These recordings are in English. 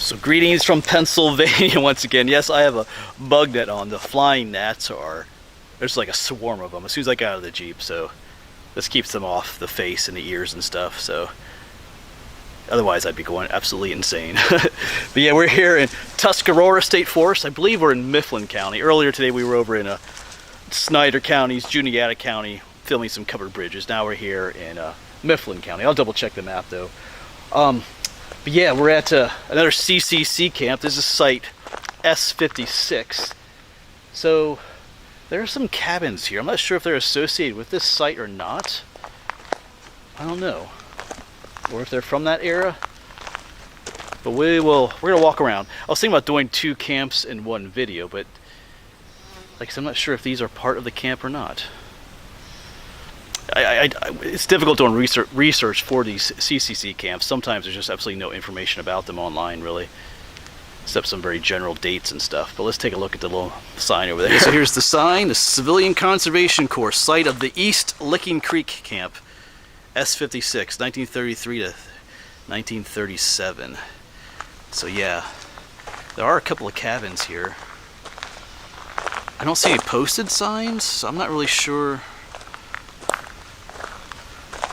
So greetings from Pennsylvania once again. Yes, I have a bug net on. The flying gnats there's like a swarm of them as soon as I got out of the Jeep, so this keeps them off the face and the ears and stuff, so otherwise I'd be going absolutely insane. But yeah, we're here in Tuscarora State Forest. I believe we're in Mifflin County. Earlier today we were over in Snyder County's Juniata County filming some covered bridges. Now we're here in Mifflin County. I'll double check the map though. But yeah, we're at another CCC camp. This is site S-56. So there are some cabins here. I'm not sure if they're associated with this site or not. I don't know. Or if they're from that era. But we're gonna walk around. I was thinking about doing 2 camps in one video, but like I said, I'm not sure if these are part of the camp or not. It's difficult doing research for these CCC camps. Sometimes there's just absolutely no information about them online, really, except some very general dates and stuff. But let's take a look at the little sign over there. So here's the sign: the Civilian Conservation Corps, site of the East Licking Creek Camp, S-56, 1933 to 1937. So yeah, there are a couple of cabins here. I don't see any posted signs, so I'm not really sure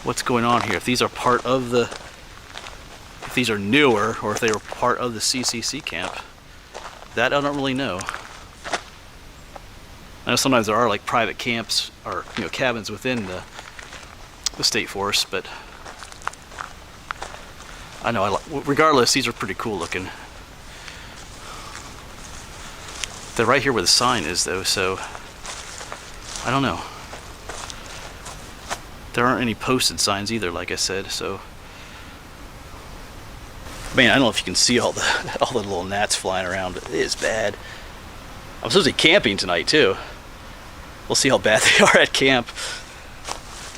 what's going on here. If these are part of the, if these are newer, or if they were part of the CCC camp, that I don't really know. I know sometimes there are like private camps or cabins within the state forest, but I know regardless, these are pretty cool looking. They're right here where the sign is though, so I don't know. There aren't any posted signs either, like I said, so man, I don't know if you can see all the little gnats flying around, but it is bad. I'm supposed to be camping tonight too. We'll see how bad they are at camp.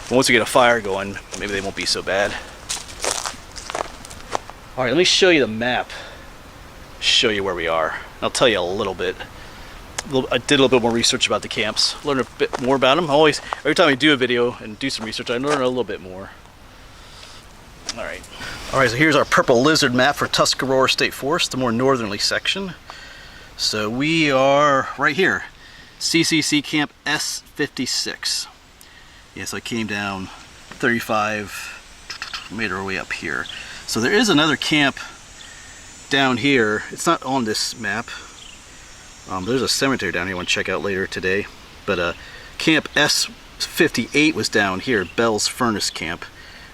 Once we get a fire going, maybe they won't be so bad. Alright, let me show you the map. Show you where we are. I'll tell you a little bit. I did a little bit more research about the camps, learn a bit more about them. Every time I do a video and do some research, I learn a little bit more. Alright, so here's our purple lizard map for Tuscarora State Forest, the more northerly section. So we are right here, CCC Camp S-56. Yes, I came down 35, made our way up here. So there is another camp down here. It's not on this map. There's a cemetery down here I want to check out later today. But Camp S-58 was down here, Bell's Furnace Camp.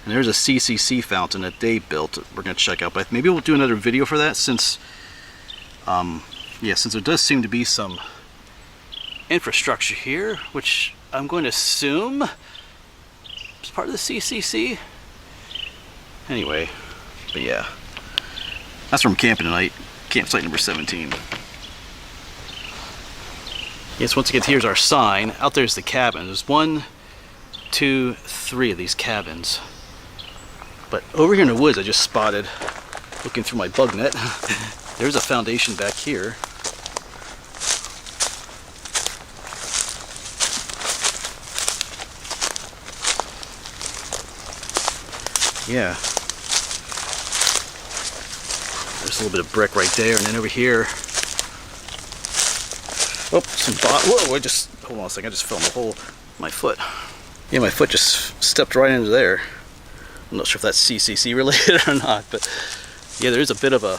And there's a CCC fountain that they built we're going to check out. But maybe we'll do another video for that since there does seem to be some infrastructure here, which I'm going to assume is part of the CCC. Anyway, but yeah. That's where I'm camping tonight. Campsite number 17. Yes, once again, here's our sign. Out there's the cabin. There's 1, 2, 3 of these cabins. But over here in the woods, I just spotted, looking through my bug net, there's a foundation back here. Yeah. There's a little bit of brick right there, and then over here, oh, whoa, hold on a second, I just fell in the hole, my foot. Yeah, my foot just stepped right into there. I'm not sure if that's CCC related or not, but yeah, there's a bit of a,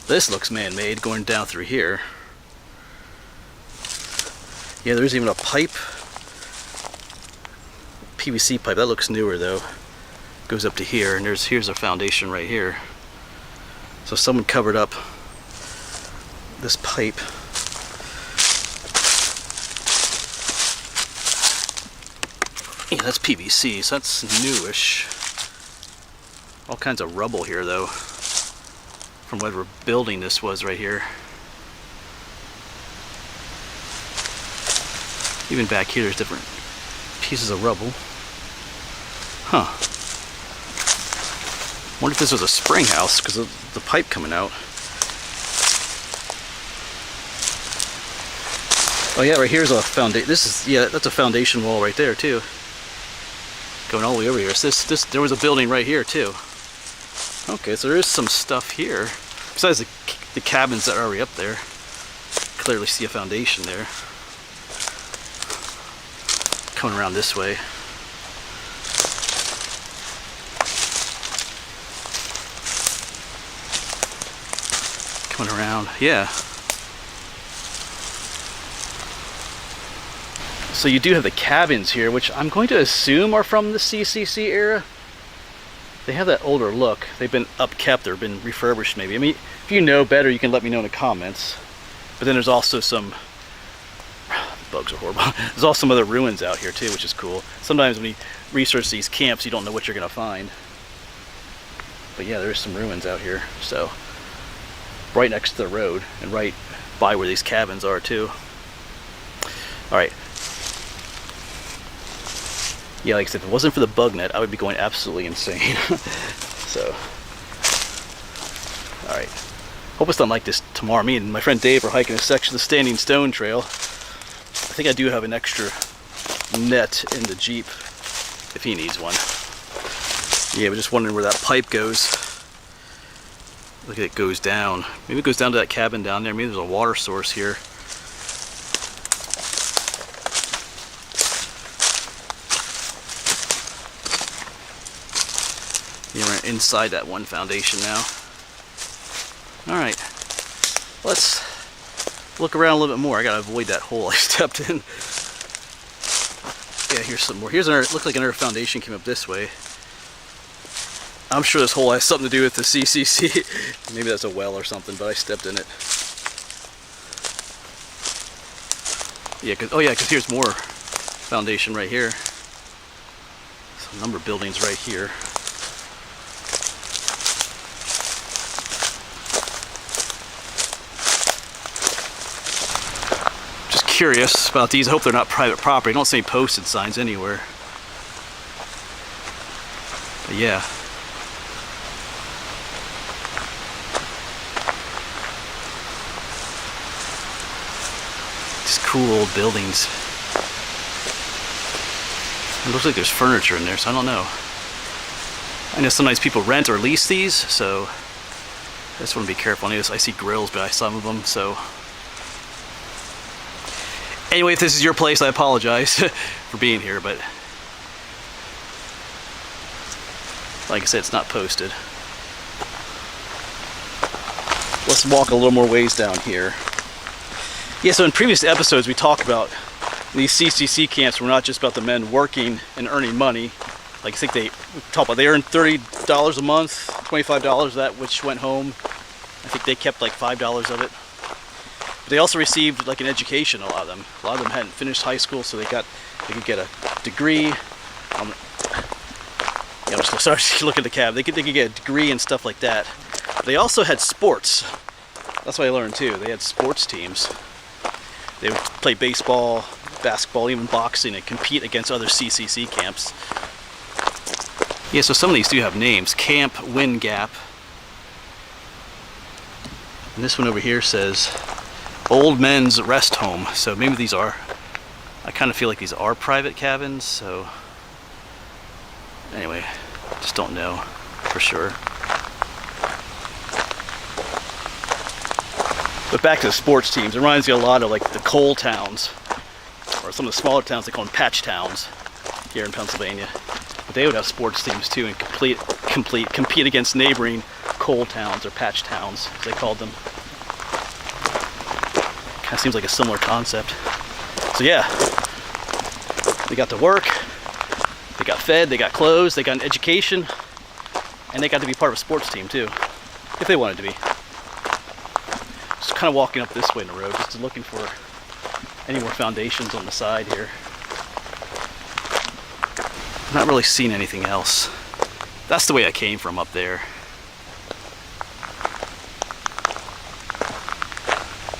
this looks man-made going down through here. Yeah, there's even a pipe, PVC pipe, that looks newer though. Goes up to here, and here's a foundation right here. So someone covered up this pipe. Yeah, that's PVC, so that's newish. All kinds of rubble here though, from whatever building this was right here. Even back here there's different pieces of rubble. Huh. Wonder if this was a spring house because of the pipe coming out. Oh yeah, right here's a foundation. That's a foundation wall right there too. Going all the way over here. So there was a building right here too. Okay, so there is some stuff here. Besides the cabins that are already up there. Clearly see a foundation there. Coming around this way. Coming around, yeah. So you do have the cabins here, which I'm going to assume are from the CCC era. They have that older look. They've been upkept or been refurbished maybe. I mean, if you know better, you can let me know in the comments. But then there's also some, bugs are horrible. There's also some other ruins out here too, which is cool. Sometimes when you research these camps, you don't know what you're gonna find. But yeah, there's some ruins out here. So, right next to the road and right by where these cabins are too. All right. Yeah, like I said, if it wasn't for the bug net, I would be going absolutely insane. So, all right. Hope it's not like this tomorrow. Me and my friend Dave are hiking a section of the Standing Stone Trail. I think I do have an extra net in the Jeep if he needs one. Yeah, we're just wondering where that pipe goes. Look at it goes down. Maybe it goes down to that cabin down there. Maybe there's a water source here. Yeah, we're inside that one foundation now. Alright, let's look around a little bit more. I gotta avoid that hole I stepped in. Yeah, here's some more. Here's another, looks like another foundation came up this way. I'm sure this hole has something to do with the CCC. Maybe that's a well or something, but I stepped in it. Yeah, cause, oh yeah, because here's more foundation right here. Some number of buildings right here. Curious about these. I hope they're not private property. I don't see any posted signs anywhere. But yeah. Just cool old buildings. It looks like there's furniture in there, so I don't know. I know sometimes people rent or lease these, so I just want to be careful. I see grills by some of them, so. Anyway, if this is your place, I apologize for being here, but like I said, it's not posted. Let's walk a little more ways down here. Yeah, so in previous episodes, we talked about these CCC camps were not just about the men working and earning money. Like I think they talked about, they earned $30 a month, $25 of that which went home. I think they kept like $5 of it. But they also received like an education, a lot of them. A lot of them hadn't finished high school, so they could get a degree. Yeah, I'm just sorry to look at the cab. They could get a degree and stuff like that. But they also had sports. That's what I learned too. They had sports teams. They would play baseball, basketball, even boxing, and compete against other CCC camps. Yeah, so some of these do have names. Camp Wind Gap. And this one over here says Old Men's Rest Home. So maybe these are, I kind of feel like these are private cabins, so anyway, just don't know for sure. But back to the sports teams, it reminds me a lot of like the coal towns, or some of the smaller towns, they call them patch towns here in Pennsylvania. But they would have sports teams too and compete against neighboring coal towns or patch towns, as they called them. Kind of seems like a similar concept. So yeah, they got to work, they got fed, they got clothes, they got an education, and they got to be part of a sports team too, if they wanted to be. Just kind of walking up this way in the road, just looking for any more foundations on the side here. I'm not really seeing anything else. That's the way I came from up there.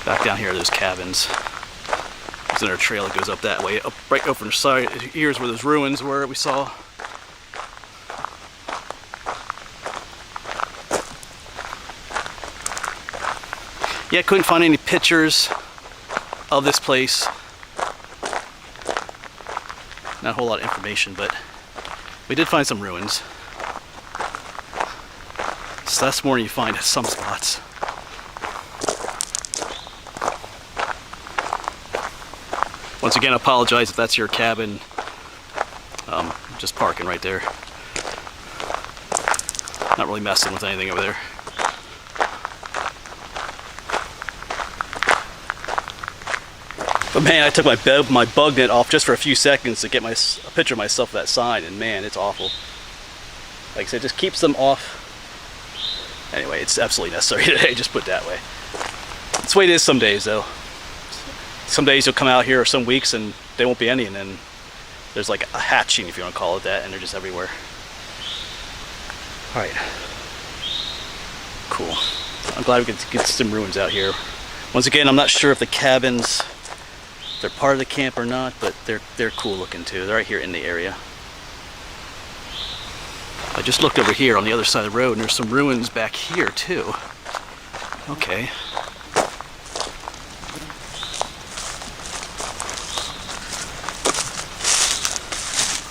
Back down here are those cabins. There's another trail that goes up that way, up right over the side. Here's where those ruins were we saw. Yeah, couldn't find any pictures of this place. Not a whole lot of information, but We did find some ruins. So that's more than you find at some spots. Once again, I apologize if that's your cabin. Just parking right there. Not really messing with anything over there. But man, I took my bug net off just for a few seconds to get a picture of myself with that sign, and man, it's awful. Like I said, it just keeps them off. Anyway, it's absolutely necessary today, just put it that way. That's the way it is some days, though. Some days you'll come out here, or some weeks, and there won't be any, and then there's like a hatching, if you want to call it that, and they're just everywhere. Alright. Cool. I'm glad we could get some ruins out here. Once again, I'm not sure if the cabins, they're part of the camp or not, but they're cool looking too. They're right here in the area. I just looked over here on the other side of the road, and there's some ruins back here too. Okay.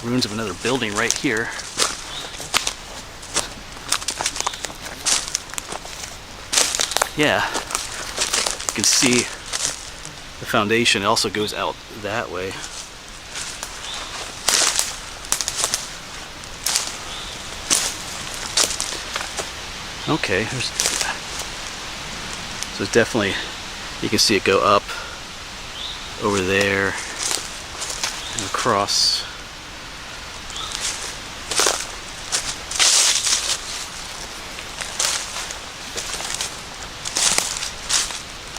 Ruins of another building right here. Yeah, you can see the foundation. It also goes out that way. Okay, so it's definitely, you can see it go up over there and across.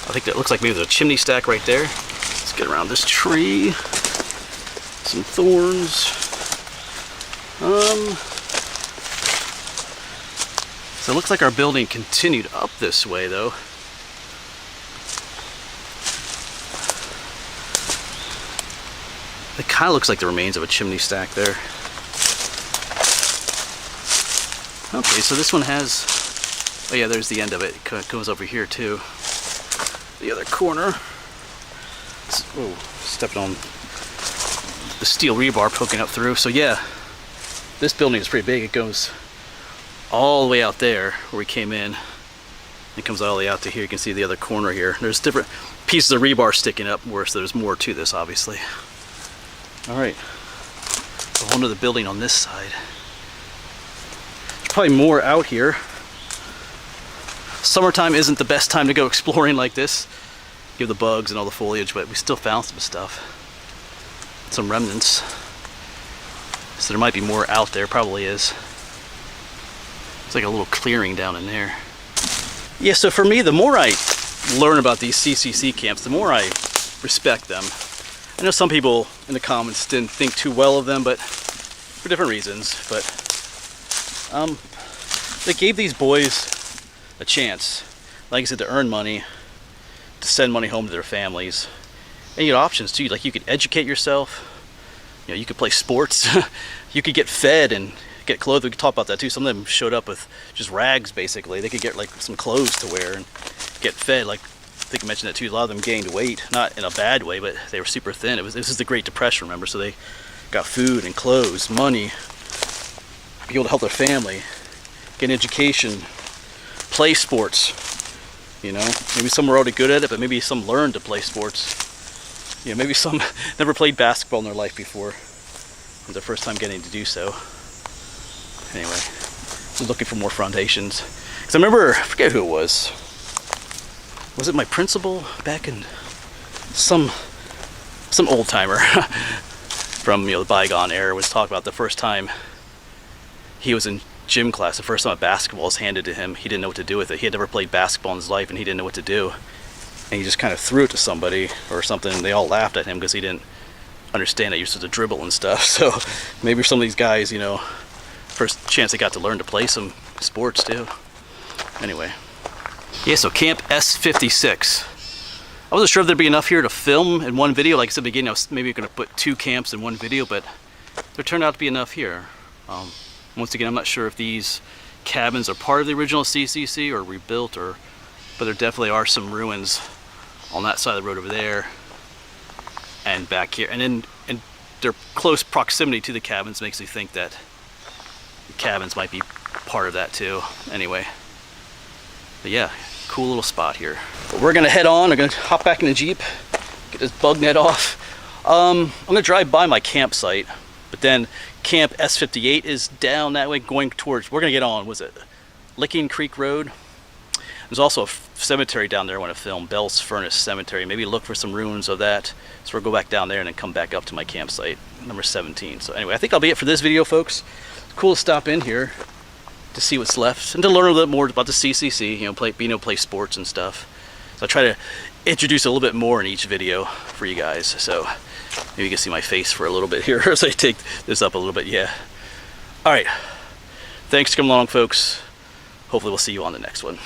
I think that looks like maybe there's a chimney stack right there. Let's get around this tree. Some thorns. So it looks like our building continued up this way though. It kind of looks like the remains of a chimney stack there. Okay, so this one has, oh yeah, there's the end of it. It goes over here too. The other corner. Oh, stepping on the steel rebar poking up through. So yeah, this building is pretty big. It goes all the way out there where we came in. It comes all the way out to here. You can see the other corner here. There's different pieces of rebar sticking up more, so there's more to this, obviously. All right, so onto the building on this side. There's probably more out here. Summertime isn't the best time to go exploring like this. Give the bugs and all the foliage, but we still found some stuff. Some remnants. So there might be more out there, probably is. It's like a little clearing down in there. Yeah, so for me, the more I learn about these CCC camps, the more I respect them. I know some people in the comments didn't think too well of them, but for different reasons. But they gave these boys a chance, like I said, to earn money, to send money home to their families. And you had options too, like you could educate yourself, you know, you could play sports, you could get fed and get clothes. We could talk about that too. Some of them showed up with just rags basically. They could get like some clothes to wear and get fed. Like I think I mentioned that too, a lot of them gained weight, not in a bad way, but they were super thin. This is the Great Depression, remember, so they got food and clothes, money, be able to help their family, get an education, play sports, you know. Maybe some were already good at it, but maybe some learned to play sports. You know, maybe some never played basketball in their life before. It was their first time getting to do so. Anyway, just looking for more foundations. Because I remember, I forget who it was. Was it my principal back in some old timer from, you know, the bygone era was talking about the first time he was in gym class, the first time a basketball was handed to him. He didn't know what to do with it. He had never played basketball in his life and he didn't know what to do. And he just kind of threw it to somebody or something. They all laughed at him because he didn't understand that you're supposed to dribble and stuff. So maybe some of these guys, you know, first chance they got to learn to play some sports too. Anyway. Yeah, so Camp S-56. I wasn't sure if there'd be enough here to film in one video. Like I said at the beginning, I was maybe going to put 2 camps in one video, but there turned out to be enough here. Once again, I'm not sure if these cabins are part of the original CCC or rebuilt, but there definitely are some ruins on that side of the road over there and back here. And in their close proximity to the cabins makes me think that The cabins might be part of that too. Anyway, but yeah, cool little spot here. But we're gonna head on. I'm gonna hop back in the Jeep, get this bug net off. I'm gonna drive by my campsite, but then Camp S-58 is down that way going towards, we're gonna get on, was it Licking Creek Road? There's also a cemetery down there I want to film, Bell's Furnace Cemetery. Maybe look for some ruins of that. So we'll go back down there and then come back up to my campsite, number 17. So anyway, I think that'll be it for this video, folks. It's cool to stop in here to see what's left and to learn a little bit more about the CCC, you know, play sports and stuff. So I try to introduce a little bit more in each video for you guys. So maybe you can see my face for a little bit here as I take this up a little bit. Yeah. All right. Thanks for coming along, folks. Hopefully we'll see you on the next one.